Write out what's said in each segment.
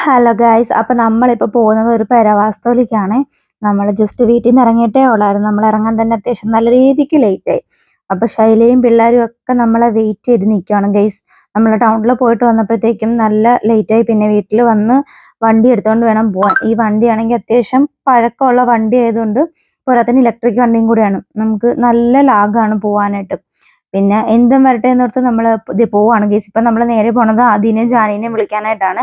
Hello guys, അപ്പോൾ നമ്മളിപ്പോൾ പോകുന്നത് ഒരു പെരവാസ്തോലിക്കാണ്. നമ്മൾ ജസ്റ്റ് വീട്ടിൽ നിന്ന് ഇറങ്ങിയിട്ടേ ഉള്ളായിരുന്നു. നമ്മൾ ഇറങ്ങാൻ തന്നെ അത്യാവശ്യം നല്ല രീതിക്ക് ലേറ്റായി. അപ്പോൾ ശൈലയും പിള്ളേരും ഒക്കെ നമ്മളെ വെയിറ്റ് ചെയ്ത് നിൽക്കുകയാണ് ഗൈസ്. നമ്മൾ ടൗണിൽ പോയിട്ട് വന്നപ്പോഴത്തേക്കും നല്ല ലേറ്റായി. പിന്നെ വീട്ടിൽ വന്ന് വണ്ടി എടുത്തുകൊണ്ട് വേണം പോകാൻ. ഈ വണ്ടിയാണെങ്കിൽ അത്യാവശ്യം പഴക്കമുള്ള വണ്ടി ആയതുകൊണ്ട് പോരാത്തതിന് ഇലക്ട്രിക് വണ്ടിയും കൂടിയാണ്. നമുക്ക് നല്ല ലാഗാണ് പോകാനായിട്ട്. പിന്നെ എന്തും വരട്ടെ എന്നോർത്ത് നമ്മൾ ഇത് പോവാണ് ഗൈസ്. ഇപ്പം നമ്മൾ നേരെ പോണത് ആദീനെയും ജാനീനെയും വിളിക്കാനായിട്ടാണ്.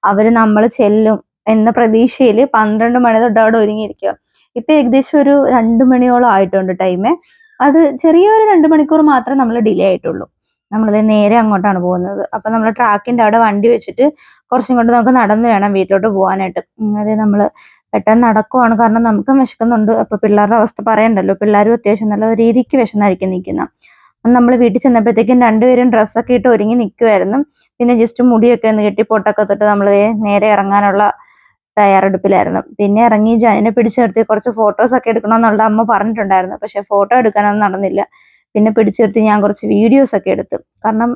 അവര് നമ്മൾ ചെല്ലും എന്ന പ്രതീക്ഷയിൽ 12 മണി തൊട്ട് അവിടെ ഒരുങ്ങിയിരിക്കുക. ഇപ്പൊ ഏകദേശം ഒരു 2 മണിയോളം ആയിട്ടുണ്ട് ടൈമ്. അത് ചെറിയൊരു 2 മണിക്കൂർ മാത്രമേ നമ്മൾ ഡിലേ ആയിട്ടുള്ളൂ. നമ്മളത് നേരെ അങ്ങോട്ടാണ് പോകുന്നത്. അപ്പൊ നമ്മൾ ട്രാക്കിന്റെ അവിടെ വണ്ടി വെച്ചിട്ട് കുറച്ചും കൊണ്ട് നമുക്ക് നടന്നു വേണം വീട്ടിലോട്ട് പോകാനായിട്ട്. അത് നമ്മൾ പെട്ടെന്ന് നടക്കുവാണ്, കാരണം നമുക്കും വിശക്കുന്നുണ്ട്. അപ്പൊ പിള്ളേരുടെ അവസ്ഥ പറയണ്ടല്ലോ, പിള്ളേരും അത്യാവശ്യം നല്ല രീതിക്ക് വിശന്നായിരിക്കും നിൽക്കുന്ന. നമ്മൾ വീട്ടിൽ ചെന്നപ്പോഴത്തേക്കും രണ്ടുപേരും ഡ്രസ്സൊക്കെ ഇട്ട് ഒരുങ്ങി നിൽക്കുമായിരുന്നു. പിന്നെ ജസ്റ്റ് മുടിയൊക്കെ ഒന്ന് കെട്ടി പൊട്ടൊക്കെ തൊട്ട് നമ്മൾ നേരെ ഇറങ്ങാനുള്ള തയ്യാറെടുപ്പിലായിരുന്നു. പിന്നെ ഇറങ്ങി ജാനിനെ പിടിച്ചു നിർത്തി കുറച്ച് ഫോട്ടോസ് ഒക്കെ എടുക്കണമെന്നുള്ള അമ്മ പറഞ്ഞിട്ടുണ്ടായിരുന്നു. പക്ഷെ ഫോട്ടോ എടുക്കാനൊന്നും നടന്നില്ല. പിന്നെ പിടിച്ചു നിർത്തി ഞാൻ കുറച്ച് വീഡിയോസ് ഒക്കെ എടുത്തു. കാരണം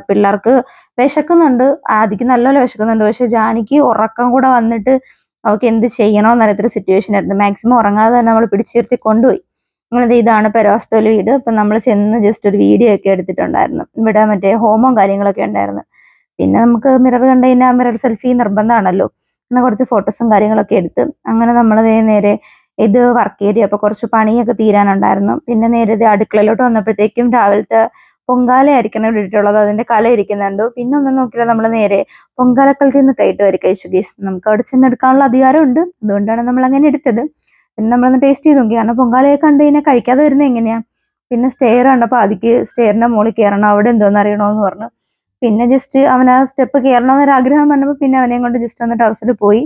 പിള്ളേർക്ക് വിശക്കുന്നുണ്ട്, ആദിക്ക് നല്ലപോലെ വിശക്കുന്നുണ്ട്. പക്ഷെ ജാനിക്ക് ഉറക്കം കൂടെ വന്നിട്ട് അവൾക്ക് എന്ത് ചെയ്യണമെന്നറിയാത്തൊരു സിറ്റുവേഷൻ ആയിരുന്നു. മാക്സിമം ഉറങ്ങാതെ തന്നെ നമ്മൾ പിടിച്ചു നിർത്തി കൊണ്ടുപോയി. അങ്ങനെ ഇതാണ് പെരവാസ്തോലി വീട്. അപ്പം നമ്മൾ ചെന്ന് ജസ്റ്റ് ഒരു വീഡിയോ ഒക്കെ എടുത്തിട്ടുണ്ടായിരുന്നു. ഇവിടെ മറ്റേ ഹോമവും കാര്യങ്ങളൊക്കെ ഉണ്ടായിരുന്നു. പിന്നെ നമുക്ക് മിറർ കണ്ടു കഴിഞ്ഞാൽ മിറർ സെൽഫി നിർബന്ധമാണല്ലോ. അങ്ങനെ കുറച്ച് ഫോട്ടോസും കാര്യങ്ങളൊക്കെ എടുത്ത് അങ്ങനെ നമ്മൾ നേരെ ഇത് വർക്ക് ഏരിയ. അപ്പോൾ കുറച്ച് പണിയൊക്കെ തീരാനുണ്ടായിരുന്നു. പിന്നെ നേരെ ഇത് അടുക്കളയിലോട്ട് വന്നപ്പോഴത്തേക്കും രാവിലത്തെ പൊങ്കാല ആയിരിക്കണം ഇട്ടിട്ടുള്ളത്. അതിന്റെ കല ഇരിക്കുന്നുണ്ട്. പിന്നെ ഒന്നും നോക്കില്ല, നമ്മൾ നേരെ പൊങ്കാലക്കലത്തിൽ നിന്ന് കൈയിട്ട് വരി കഴിച്ചു ഗീസ്. നമുക്ക് അവിടെ ചെന്ന് എടുക്കാനുള്ള അധികാരം ഉണ്ട്, അതുകൊണ്ടാണ് നമ്മൾ അങ്ങനെ എടുത്തത്. പിന്നെ നമ്മളൊന്ന് ടേസ്റ്റ് ചെയ്ത് നോക്കി, കാരണം പൊങ്കാലയൊക്കെ കണ്ടു കഴിഞ്ഞാൽ കഴിക്കാതെ വരുന്നത് എങ്ങനെയാ. പിന്നെ സ്റ്റെയർ കണ്ടപ്പോൾ അതിക്ക് സ്റ്റെയറിന്റെ മുകളിൽ കയറണം, അവിടെ എന്തോന്ന് അറിയണമെന്ന് പറഞ്ഞു. പിന്നെ ജസ്റ്റ് അവൻ ആ സ്റ്റെപ്പ് കയറണമെന്നൊരു ആഗ്രഹം പറഞ്ഞപ്പോൾ പിന്നെ അവനെയും കൊണ്ട് ജസ്റ്റ് ഒന്ന് ടെറസിൽ പോയി.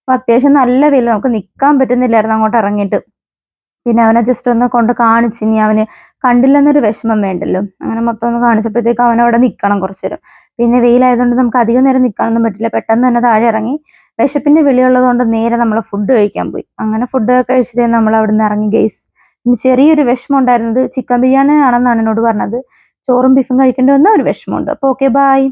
അപ്പൊ അത്യാവശ്യം നല്ല വെയിൽ, നമുക്ക് നിൽക്കാൻ പറ്റുന്നില്ലായിരുന്നു അങ്ങോട്ട് ഇറങ്ങിയിട്ട്. പിന്നെ അവനെ ജസ്റ്റ് ഒന്ന് കൊണ്ട് കാണിച്ച്, ഇനി അവന് കണ്ടില്ലെന്നൊരു വിഷമം വേണ്ടല്ലോ. അങ്ങനെ മൊത്തം ഒന്ന് കാണിച്ചപ്പോഴത്തേക്ക് അവനവിടെ നിൽക്കണം കുറച്ചു നേരം. പിന്നെ വെയിലായതുകൊണ്ട് നമുക്ക് അധികം നേരം നിൽക്കാനൊന്നും പറ്റില്ല. പെട്ടെന്ന് തന്നെ താഴെ ഇറങ്ങി. വിശപ്പിന്റെ വിളിയുള്ളത് കൊണ്ട് നേരെ നമ്മൾ ഫുഡ് കഴിക്കാൻ പോയി. അങ്ങനെ ഫുഡ് കഴിച്ചത് നമ്മൾ അവിടെ നിന്ന് ഇറങ്ങി ഗെയ്സ്. ചെറിയൊരു വിഷമം ഉണ്ടായിരുന്നത് ചിക്കൻ ബിരിയാണി ആണെന്നാണ് എന്നോട് പറഞ്ഞത്. ചോറും ബീഫും കഴിക്കേണ്ടി വന്ന ഒരു വിഷമമുണ്ട്. അപ്പോൾ ഓക്കെ, ബൈ.